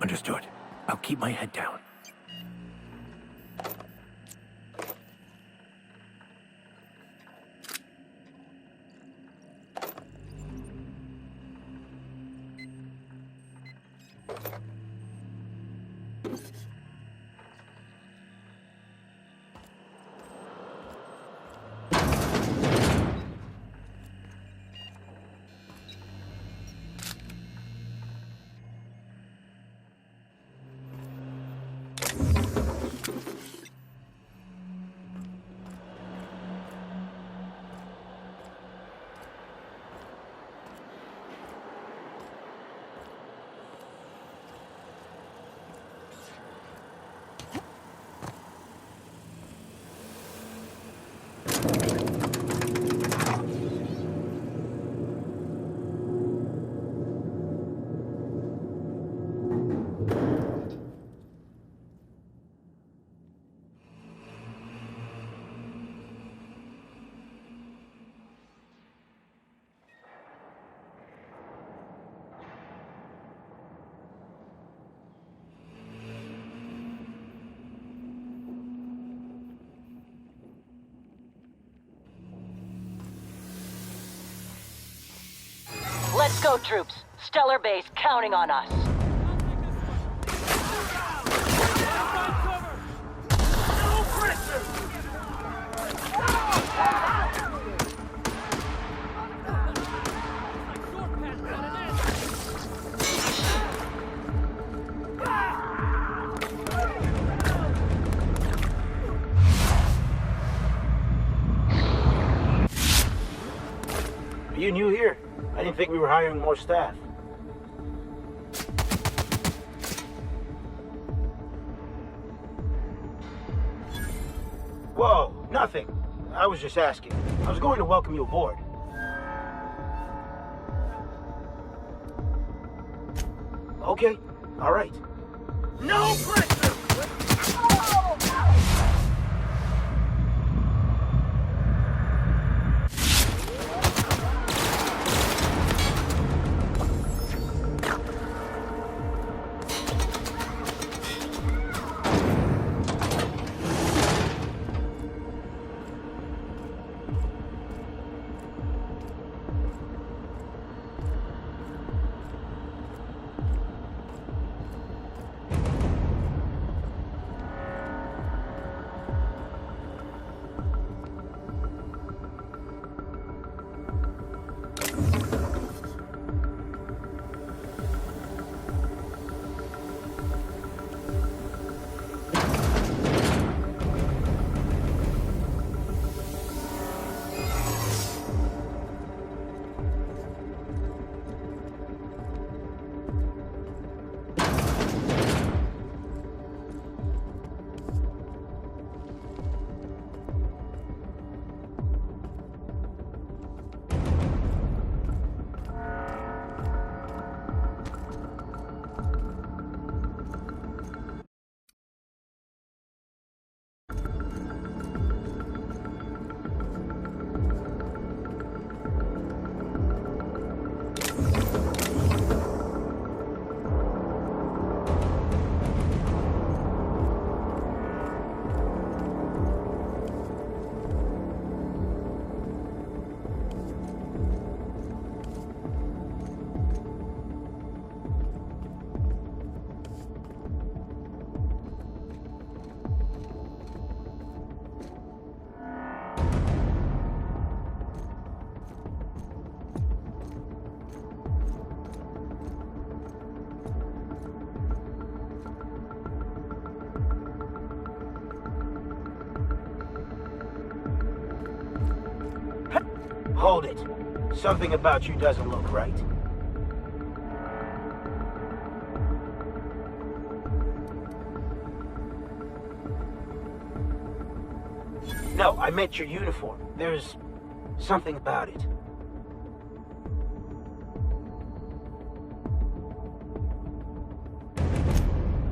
Understood. I'll keep my head down. Let's go, troops. Stellar base counting on us. Are you new here? I didn't think we were hiring more staff. Whoa, nothing. I was just asking. I was going to welcome you aboard. Okay, all right. No pressure! Hold it. Something about you doesn't look right. No, I meant your uniform. There's something about it.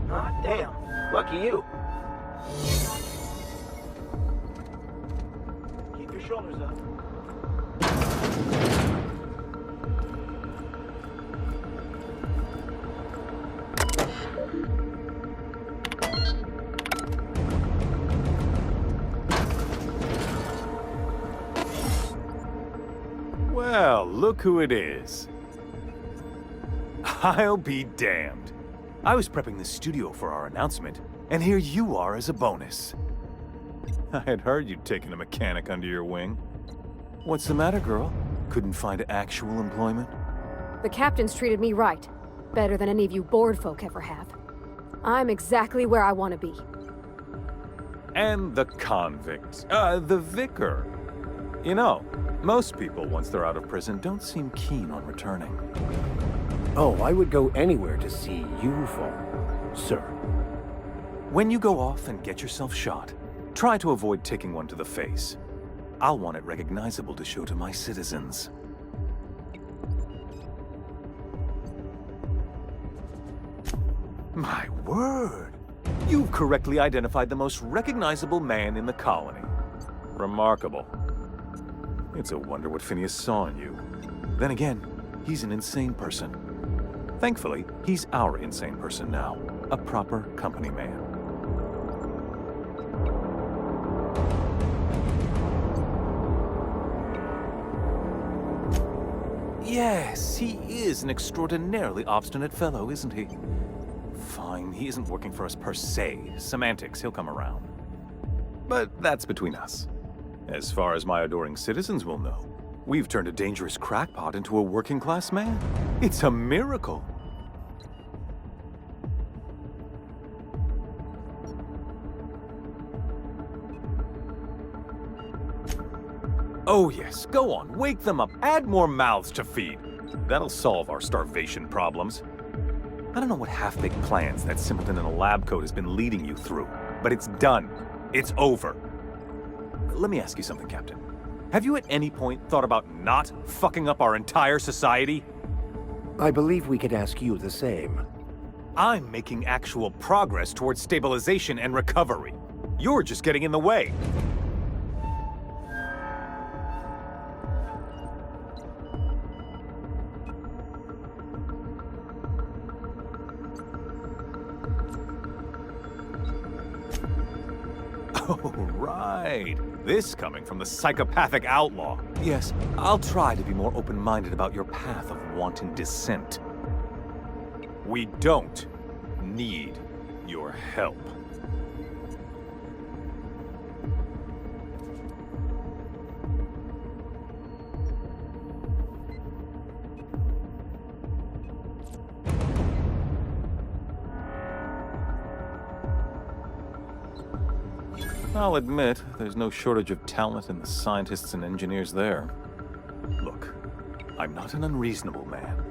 Ah, damn. Lucky you. Keep your shoulders up. look who it is. I'll be damned. I was prepping the studio for our announcement, and here you are as a bonus. I had heard you'd taken a mechanic under your wing. What's the matter, girl? Couldn't find actual employment? The captain's treated me right. Better than any of you bored folk ever have. I'm exactly where I want to be. And the convict. The vicar. You know, most people, once they're out of prison, don't seem keen on returning. Oh, I would go anywhere to see you fall, sir. When you go off and get yourself shot, try to avoid taking one to the face. I'll want it recognizable to show to my citizens. My word! You've correctly identified the most recognizable man in the colony. Remarkable. It's a wonder what Phineas saw in you. Then again, he's an insane person. Thankfully, he's our insane person now. A proper company man. Yes, he is an extraordinarily obstinate fellow, isn't he? Fine, he isn't working for us per se. Semantics, he'll come around. But that's between us. As far as my adoring citizens will know, we've turned a dangerous crackpot into a working-class man. It's a miracle. Oh yes, go on, wake them up, add more mouths to feed. That'll solve our starvation problems. I don't know what half-baked plans that simpleton in a lab coat has been leading you through, but it's done. It's over. Let me ask you something, Captain. Have you at any point thought about not fucking up our entire society? I believe we could ask you the same. I'm making actual progress towards stabilization and recovery. You're just getting in the way. Oh, right. This coming from the psychopathic outlaw. Yes, I'll try to be more open-minded about your path of wanton dissent. We don't need your help. I'll admit, there's no shortage of talent in the scientists and engineers there. Look, I'm not an unreasonable man.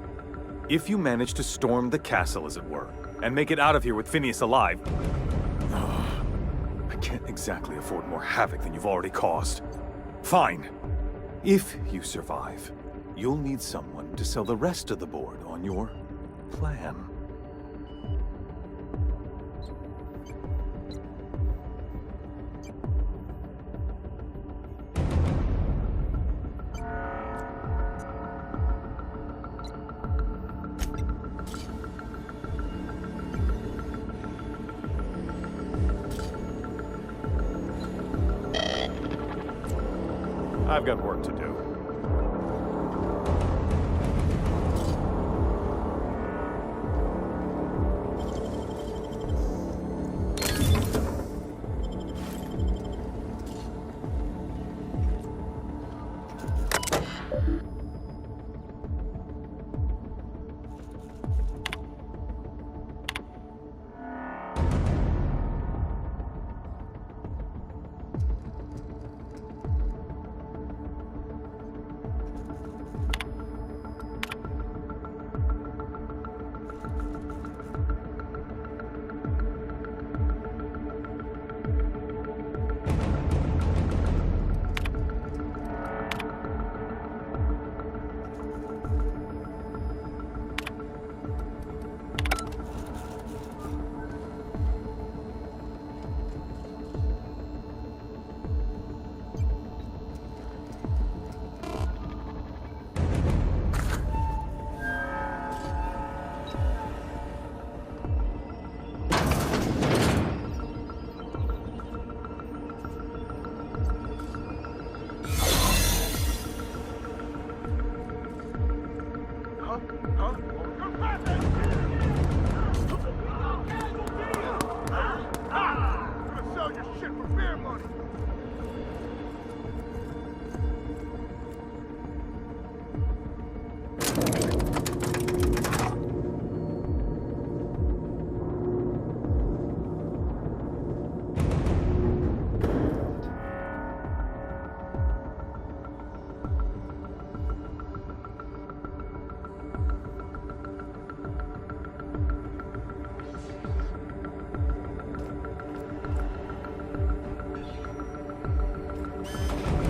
If you manage to storm the castle, as it were, and make it out of here with Phineas alive, I can't exactly afford more havoc than you've already caused. Fine. If you survive, you'll need someone to sell the rest of the board on your plan. I've got work to do.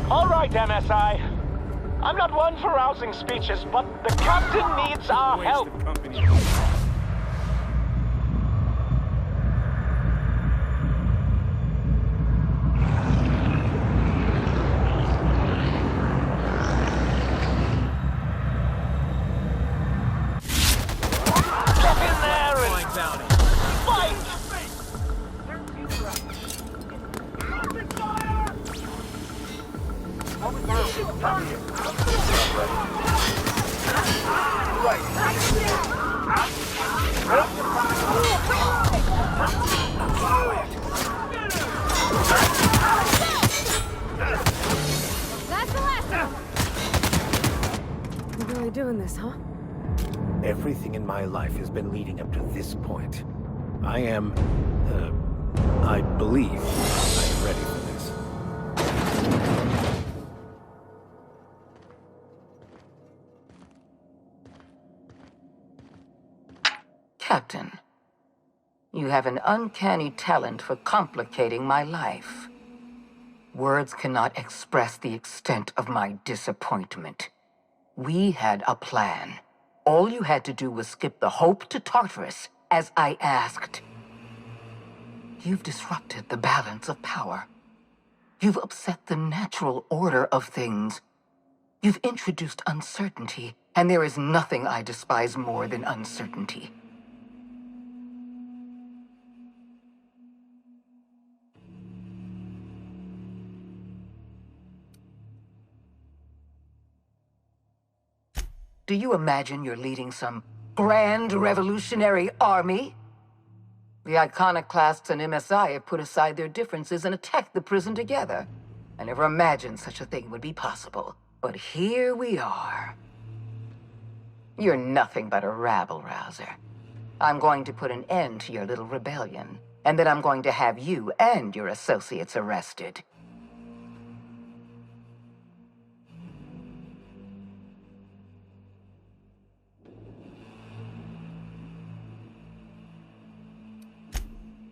All right, MSI. I'm not one for rousing speeches, but the captain needs our help. Get in there and fight! That's the last one! You're really doing this, huh? Everything in my life has been leading up to this point. I believe I am ready for this. Captain, you have an uncanny talent for complicating my life. Words cannot express the extent of my disappointment. We had a plan. All you had to do was skip the Hope to Tartarus, as I asked. You've disrupted the balance of power. You've upset the natural order of things. You've introduced uncertainty, and there is nothing I despise more than uncertainty. Do you imagine you're leading some grand revolutionary army? The iconoclasts and MSI have put aside their differences and attacked the prison together. I never imagined such a thing would be possible. But here we are. You're nothing but a rabble-rouser. I'm going to put an end to your little rebellion, and then I'm going to have you and your associates arrested.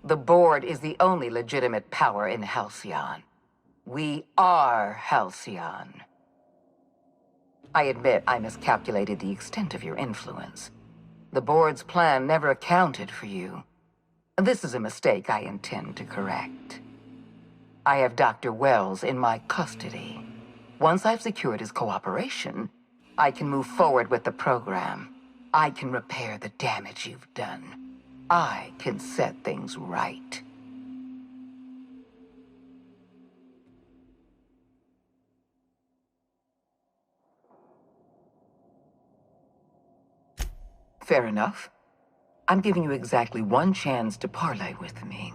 The board is the only legitimate power in Halcyon. We are Halcyon. I admit I miscalculated the extent of your influence. The board's plan never accounted for you. This is a mistake I intend to correct. I have Dr. Wells in my custody. Once I've secured his cooperation, I can move forward with the program. I can repair the damage you've done. I can set things right. Fair enough. I'm giving you exactly one chance to parley with me.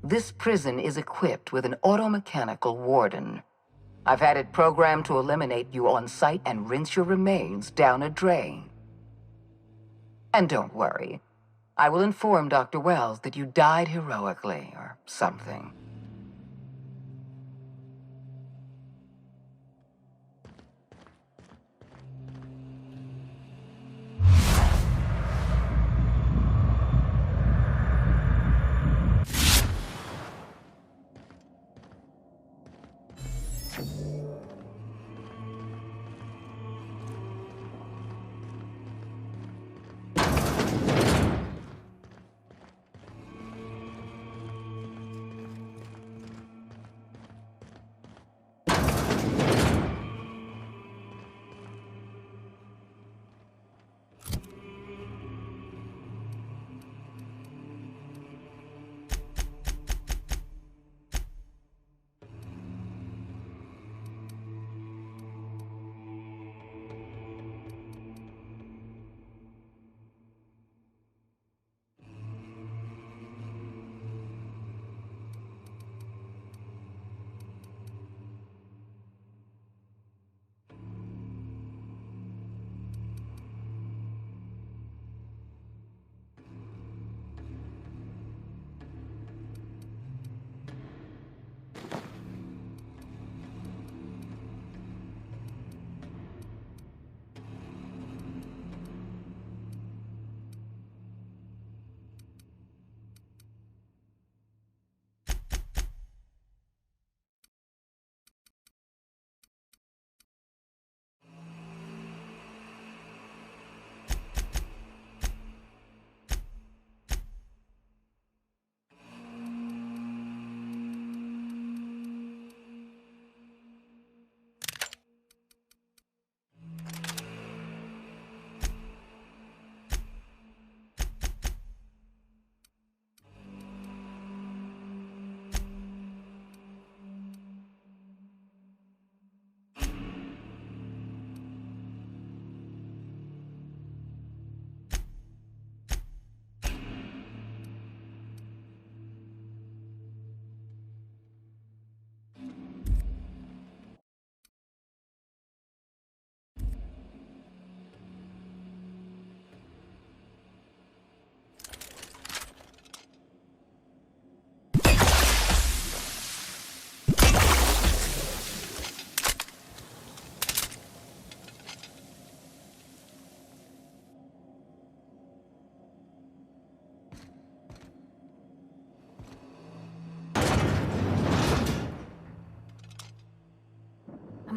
This prison is equipped with an automechanical warden. I've had it programmed to eliminate you on sight and rinse your remains down a drain. And don't worry, I will inform Dr. Wells that you died heroically or something.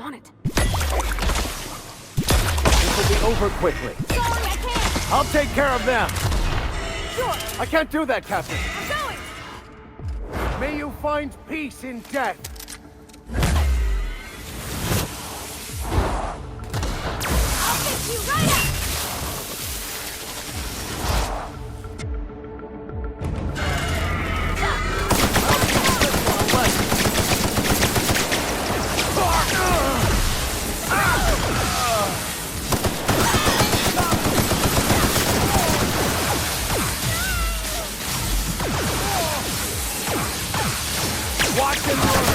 on it. This will be over quickly. Sorry, I can't! I'll take care of them! Sure, I can't do that, Captain! I'm going! May you find peace in death! I'll fix you right up! Watch and learn!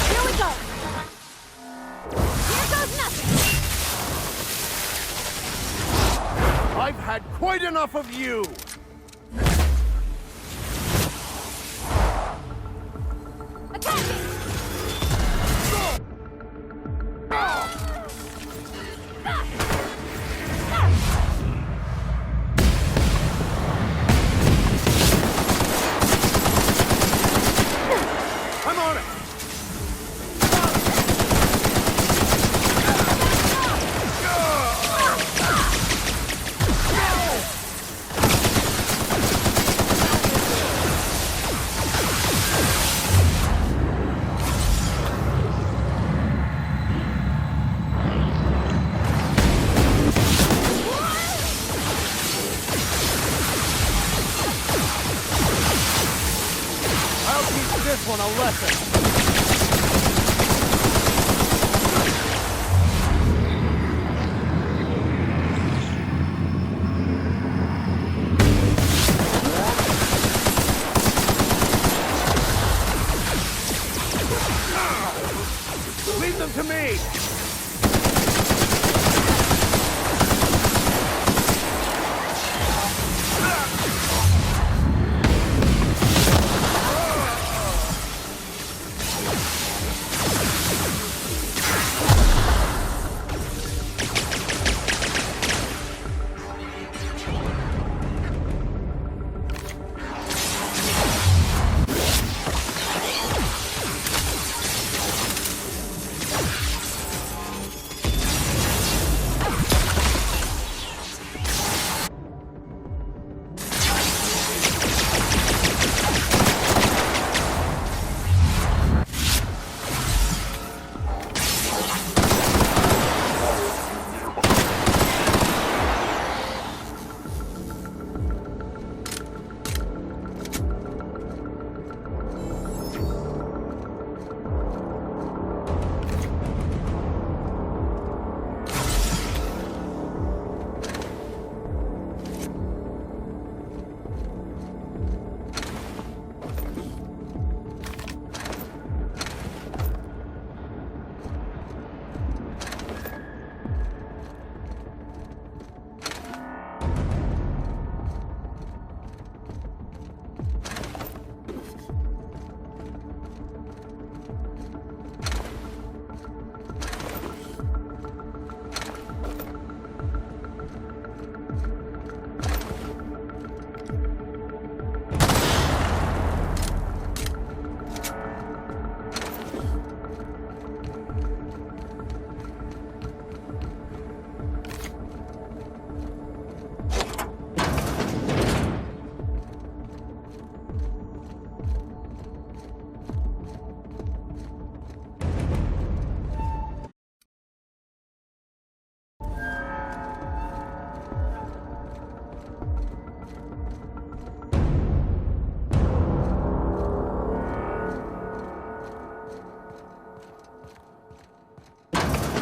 Here we go! Here goes nothing! I've had quite enough of you! Attacking! I'm on it! I'll teach this one a lesson! Leave them to me!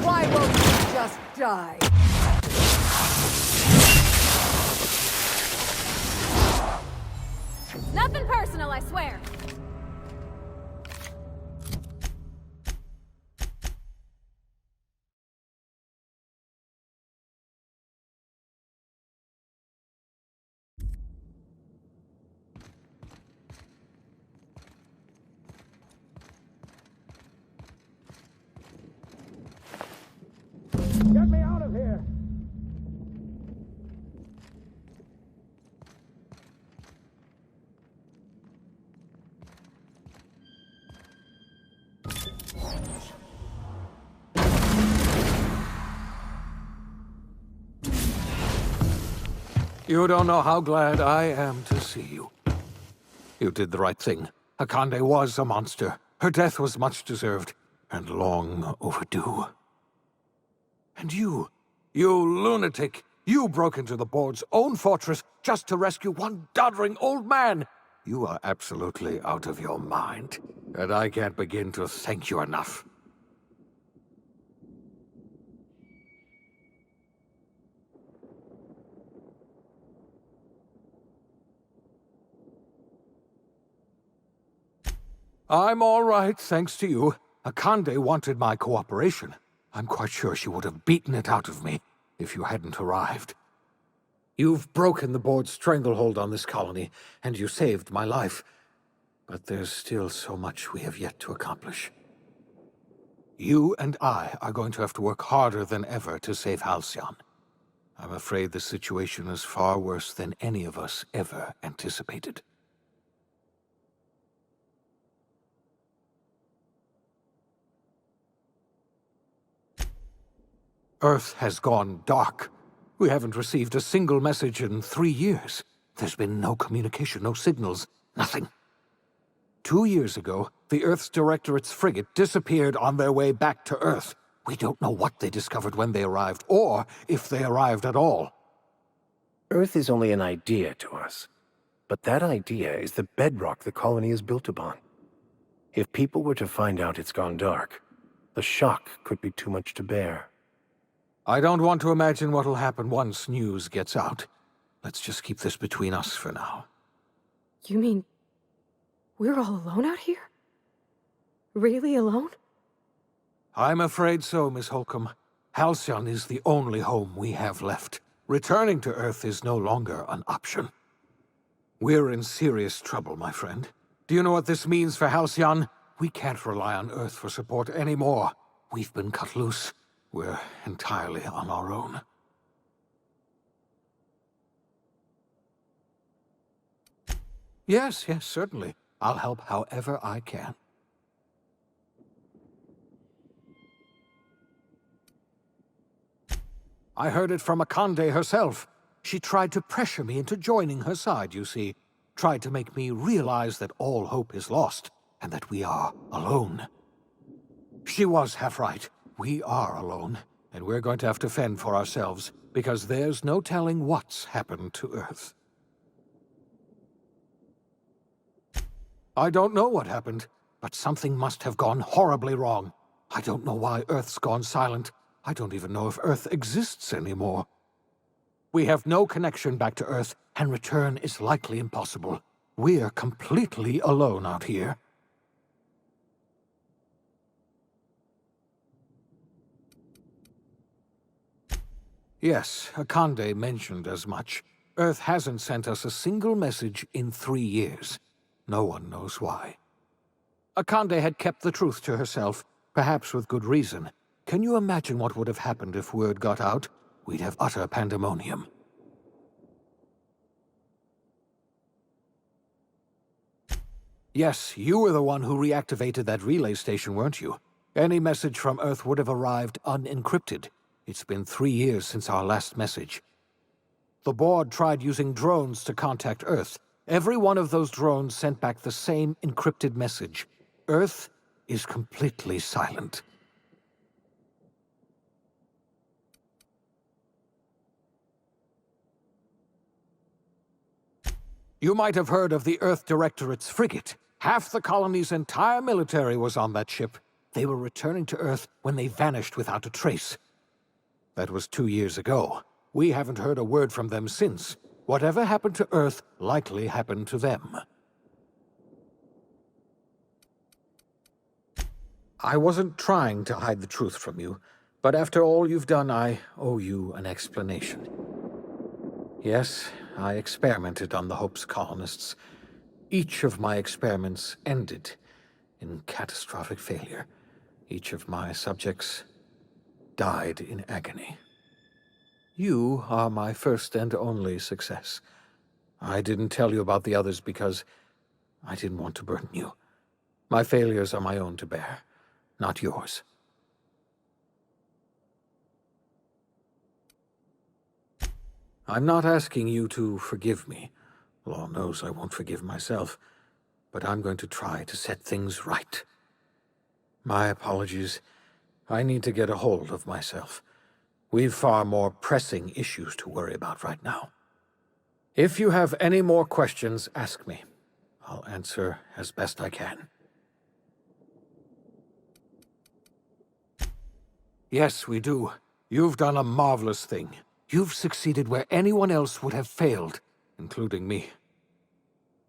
Why won't you just die? Nothing personal, I swear. Get me out of here! You don't know how glad I am to see you. You did the right thing. Akande was a monster. Her death was much deserved, and long overdue. And you lunatic, you broke into the board's own fortress just to rescue one doddering old man. You are absolutely out of your mind, and I can't begin to thank you enough. I'm all right, thanks to you. Akande wanted my cooperation. I'm quite sure she would have beaten it out of me if you hadn't arrived. You've broken the board's stranglehold on this colony, and you saved my life. But there's still so much we have yet to accomplish. You and I are going to have to work harder than ever to save Halcyon. I'm afraid the situation is far worse than any of us ever anticipated. Earth has gone dark. We haven't received a single message in 3 years. There's been no communication, no signals, nothing. 2 years ago, the Earth's Directorate's frigate disappeared on their way back to Earth. We don't know what they discovered when they arrived, or if they arrived at all. Earth is only an idea to us. But that idea is the bedrock the colony is built upon. If people were to find out it's gone dark, the shock could be too much to bear. I don't want to imagine what'll happen once news gets out. Let's just keep this between us for now. You mean we're all alone out here? Really alone? I'm afraid so, Miss Holcomb. Halcyon is the only home we have left. Returning to Earth is no longer an option. We're in serious trouble, my friend. Do you know what this means for Halcyon? We can't rely on Earth for support anymore. We've been cut loose. We're entirely on our own. Yes, certainly. I'll help however I can. I heard it from Akande herself. She tried to pressure me into joining her side, you see. Tried to make me realize that all hope is lost, and that we are alone. She was half right. We are alone, and we're going to have to fend for ourselves, because there's no telling what's happened to Earth. I don't know what happened, but something must have gone horribly wrong. I don't know why Earth's gone silent. I don't even know if Earth exists anymore. We have no connection back to Earth, and return is likely impossible. We're completely alone out here. Yes, Akande mentioned as much. Earth hasn't sent us a single message in 3 years. No one knows why. Akande had kept the truth to herself, perhaps with good reason. Can you imagine what would have happened if word got out? We'd have utter pandemonium. Yes, you were the one who reactivated that relay station, weren't you? Any message from Earth would have arrived unencrypted. It's been 3 years since our last message. The board tried using drones to contact Earth. Every one of those drones sent back the same encrypted message. Earth is completely silent. You might have heard of the Earth Directorate's frigate. Half the colony's entire military was on that ship. They were returning to Earth when they vanished without a trace. That was 2 years ago. We haven't heard a word from them since. Whatever happened to Earth likely happened to them. I wasn't trying to hide the truth from you, but after all you've done, I owe you an explanation. Yes, I experimented on the Hope's colonists. Each of my experiments ended in catastrophic failure. Each of my subjects died in agony. You are my first and only success. I didn't tell you about the others because I didn't want to burden you. My failures are my own to bear, not yours. I'm not asking you to forgive me. Law knows I won't forgive myself, but I'm going to try to set things right. My apologies. I need to get a hold of myself. We've far more pressing issues to worry about right now. If you have any more questions, ask me. I'll answer as best I can. Yes, we do. You've done a marvelous thing. You've succeeded where anyone else would have failed, including me.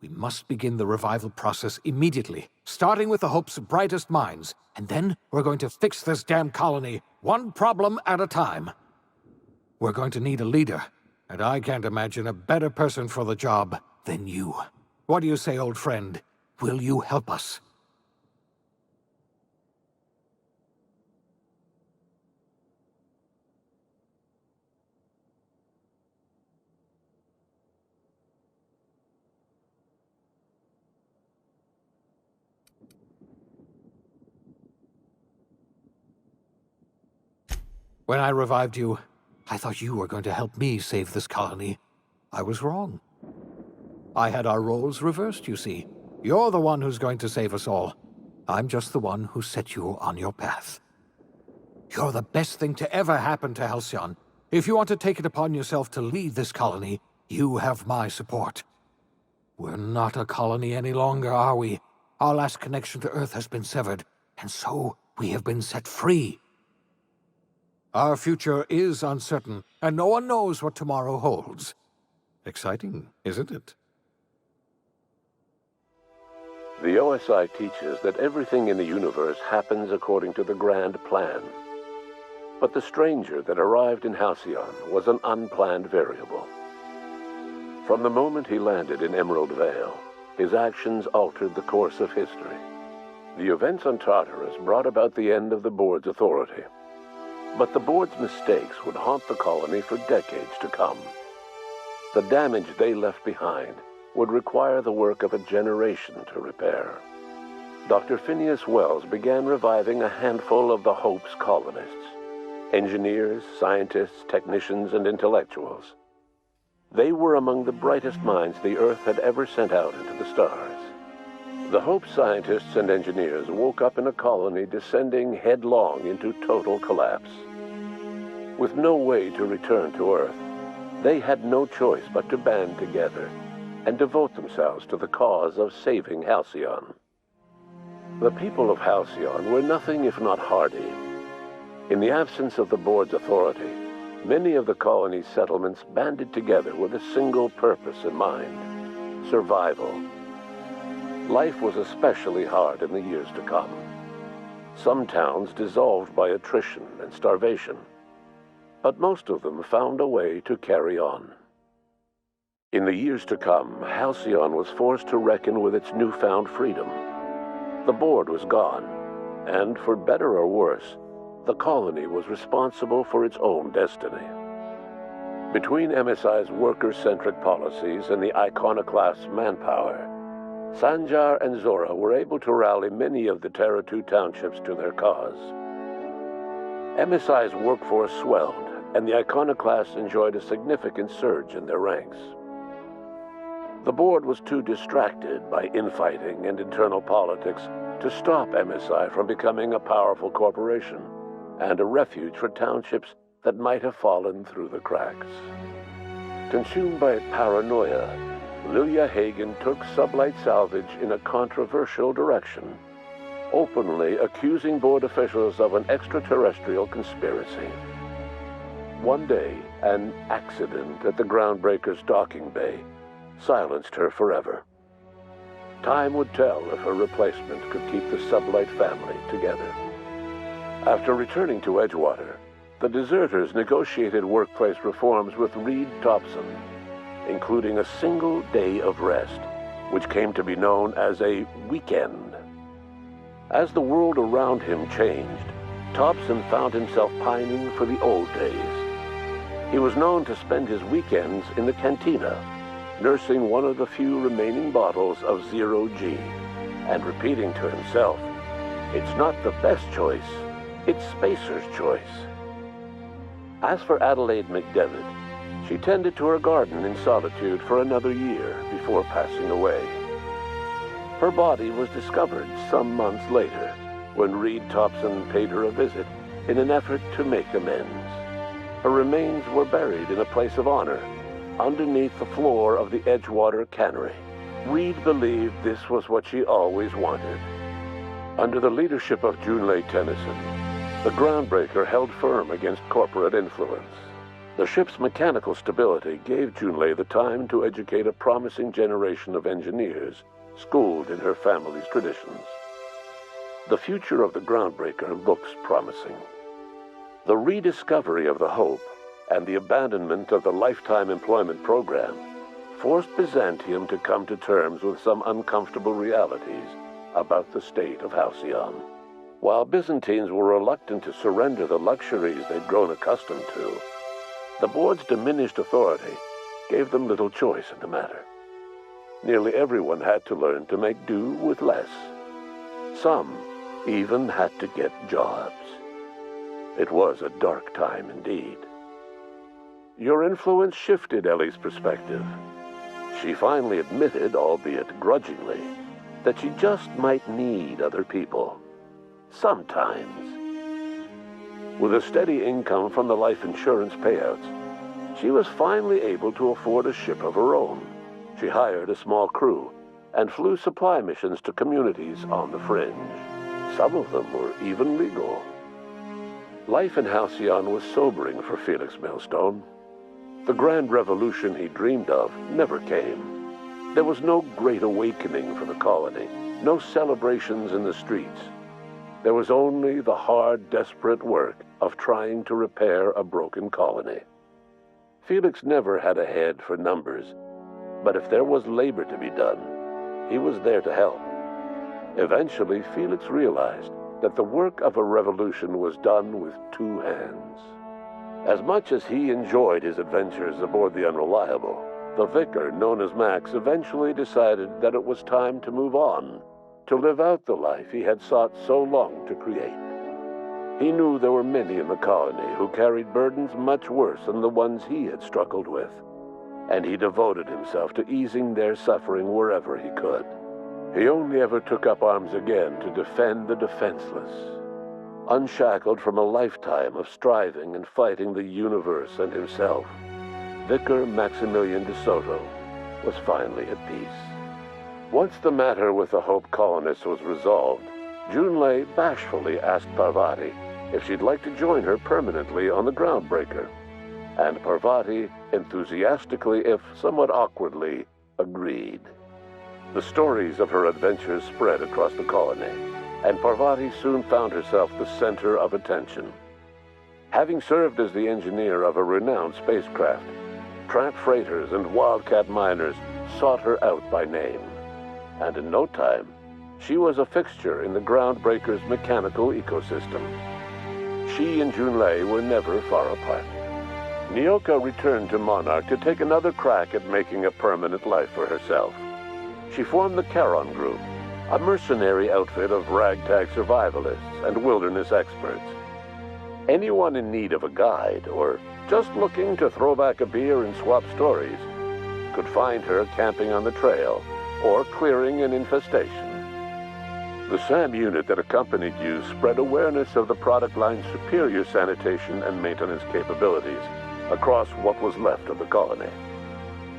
We must begin the revival process immediately, starting with the Hope's brightest minds, and then we're going to fix this damn colony, one problem at a time. We're going to need a leader, and I can't imagine a better person for the job than you. What do you say, old friend? Will you help us? When I revived you, I thought you were going to help me save this colony. I was wrong. I had our roles reversed, you see. You're the one who's going to save us all. I'm just the one who set you on your path. You're the best thing to ever happen to Halcyon. If you want to take it upon yourself to lead this colony, you have my support. We're not a colony any longer, are we? Our last connection to Earth has been severed, and so we have been set free. Our future is uncertain, and no one knows what tomorrow holds. Exciting, isn't it? The OSI teaches that everything in the universe happens according to the grand plan. But the stranger that arrived in Halcyon was an unplanned variable. From the moment he landed in Emerald Vale, his actions altered the course of history. The events on Tartarus brought about the end of the board's authority. But the board's mistakes would haunt the colony for decades to come. The damage they left behind would require the work of a generation to repair. Dr. Phineas Wells began reviving a handful of the Hope's colonists, engineers, scientists, technicians, and intellectuals. They were among the brightest minds the Earth had ever sent out into the stars. The Hope scientists and engineers woke up in a colony descending headlong into total collapse. With no way to return to Earth, they had no choice but to band together and devote themselves to the cause of saving Halcyon. The people of Halcyon were nothing if not hardy. In the absence of the board's authority, many of the colony's settlements banded together with a single purpose in mind: survival. Life was especially hard in the years to come. Some towns dissolved by attrition and starvation, but most of them found a way to carry on. In the years to come, Halcyon was forced to reckon with its newfound freedom. The board was gone, and for better or worse, the colony was responsible for its own destiny. Between MSI's worker-centric policies and the iconoclast manpower, Sanjar and Zora were able to rally many of the Terra 2 townships to their cause. MSI's workforce swelled, and the iconoclasts enjoyed a significant surge in their ranks. The board was too distracted by infighting and internal politics to stop MSI from becoming a powerful corporation and a refuge for townships that might have fallen through the cracks. Consumed by paranoia, Lilia Hagen took Sublight Salvage in a controversial direction, openly accusing board officials of an extraterrestrial conspiracy. One day, an accident at the Groundbreaker's docking bay silenced her forever. Time would tell if her replacement could keep the Sublight family together. After returning to Edgewater, the deserters negotiated workplace reforms with Reed Thompson, including a single day of rest, which came to be known as a weekend. As the world around him changed, Thompson found himself pining for the old days. He was known to spend his weekends in the cantina, nursing one of the few remaining bottles of Zero-G, and repeating to himself, "It's not the best choice, it's Spacer's choice." As for Adelaide McDevitt, she tended to her garden in solitude for another year before passing away. Her body was discovered some months later, when Reed Thompson paid her a visit in an effort to make amends. Her remains were buried in a place of honor, underneath the floor of the Edgewater Cannery. Reed believed this was what she always wanted. Under the leadership of Junlei Tennyson, the groundbreaker held firm against corporate influence. The ship's mechanical stability gave Junlei the time to educate a promising generation of engineers, schooled in her family's traditions. The future of the groundbreaker looks promising. The rediscovery of the Hope and the abandonment of the lifetime employment program forced Byzantium to come to terms with some uncomfortable realities about the state of Halcyon. While Byzantines were reluctant to surrender the luxuries they'd grown accustomed to, the board's diminished authority gave them little choice in the matter. Nearly everyone had to learn to make do with less. Some even had to get jobs. It was a dark time indeed. Your influence shifted Ellie's perspective. She finally admitted, albeit grudgingly, that she just might need other people. Sometimes. With a steady income from the life insurance payouts, she was finally able to afford a ship of her own. She hired a small crew and flew supply missions to communities on the fringe. Some of them were even legal. Life in Halcyon was sobering for Felix Millstone. The grand revolution he dreamed of never came. There was no great awakening for the colony, no celebrations in the streets. There was only the hard, desperate work of trying to repair a broken colony. Felix never had a head for numbers, but if there was labor to be done, he was there to help. Eventually, Felix realized that the work of a revolution was done with two hands. As much as he enjoyed his adventures aboard the Unreliable, the vicar, known as Max, eventually decided that it was time to move on, to live out the life he had sought so long to create. He knew there were many in the colony who carried burdens much worse than the ones he had struggled with, and he devoted himself to easing their suffering wherever he could. He only ever took up arms again to defend the defenseless. Unshackled from a lifetime of striving and fighting the universe and himself, Vicar Maximilian de Soto was finally at peace. Once the matter with the Hope colonists was resolved, Junlei bashfully asked Parvati if she'd like to join her permanently on the Groundbreaker, and Parvati enthusiastically, if somewhat awkwardly, agreed. The stories of her adventures spread across the colony, and Parvati soon found herself the center of attention. Having served as the engineer of a renowned spacecraft, tramp freighters and wildcat miners sought her out by name, and in no time, she was a fixture in the Groundbreaker's mechanical ecosystem. She and Junlei were never far apart. Nyoka returned to Monarch to take another crack at making a permanent life for herself. She formed the Charon Group, a mercenary outfit of ragtag survivalists and wilderness experts. Anyone in need of a guide, or just looking to throw back a beer and swap stories, could find her camping on the trail or clearing an infestation. The SAM unit that accompanied you spread awareness of the product line's superior sanitation and maintenance capabilities across what was left of the colony.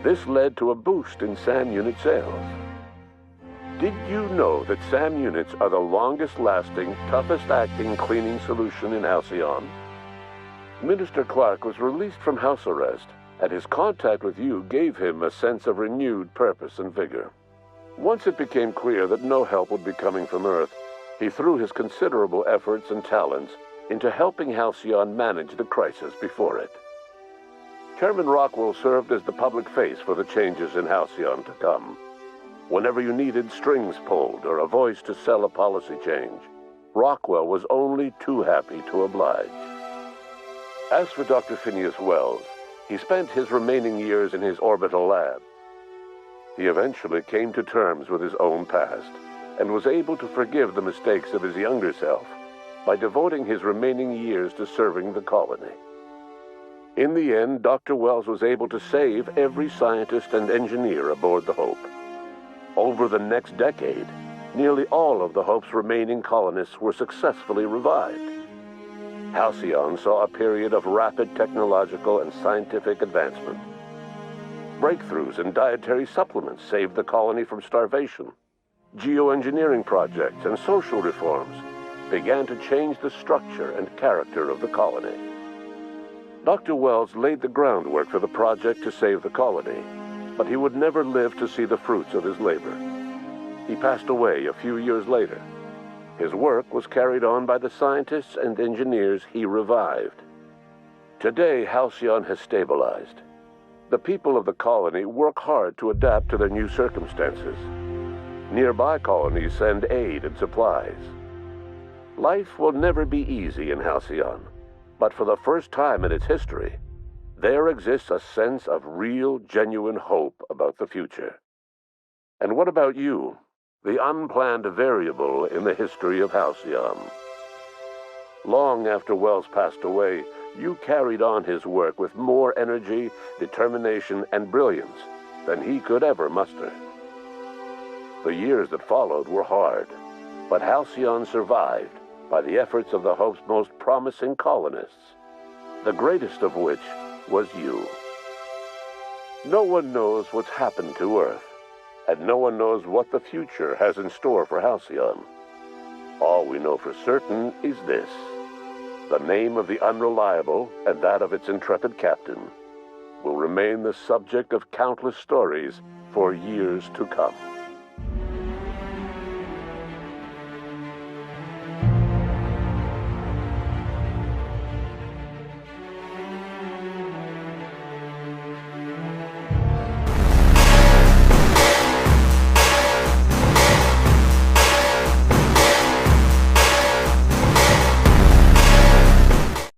This led to a boost in SAM unit sales. Did you know that SAM units are the longest-lasting, toughest-acting cleaning solution in Halcyon? Minister Clark was released from house arrest, and his contact with you gave him a sense of renewed purpose and vigor. Once it became clear that no help would be coming from Earth, he threw his considerable efforts and talents into helping Halcyon manage the crisis before it. Chairman Rockwell served as the public face for the changes in Halcyon to come. Whenever you needed strings pulled or a voice to sell a policy change, Rockwell was only too happy to oblige. As for Dr. Phineas Wells, he spent his remaining years in his orbital lab. He eventually came to terms with his own past and was able to forgive the mistakes of his younger self by devoting his remaining years to serving the colony. In the end, Dr. Wells was able to save every scientist and engineer aboard the Hope. Over the next decade, nearly all of the Hope's remaining colonists were successfully revived. Halcyon saw a period of rapid technological and scientific advancement. Breakthroughs in dietary supplements saved the colony from starvation. Geoengineering projects and social reforms began to change the structure and character of the colony. Dr. Wells laid the groundwork for the project to save the colony, but he would never live to see the fruits of his labor. He passed away a few years later. His work was carried on by the scientists and engineers he revived. Today, Halcyon has stabilized. The people of the colony work hard to adapt to their new circumstances. Nearby colonies send aid and supplies. Life will never be easy in Halcyon, but for the first time in its history, there exists a sense of real, genuine hope about the future. And what about you, the unplanned variable in the history of Halcyon? Long after Wells passed away, you carried on his work with more energy, determination, and brilliance than he could ever muster. The years that followed were hard, but Halcyon survived by the efforts of the Hope's most promising colonists, the greatest of which was you. No one knows what's happened to Earth, and no one knows what the future has in store for Halcyon. All we know for certain is this: the name of the Unreliable and that of its intrepid captain will remain the subject of countless stories for years to come.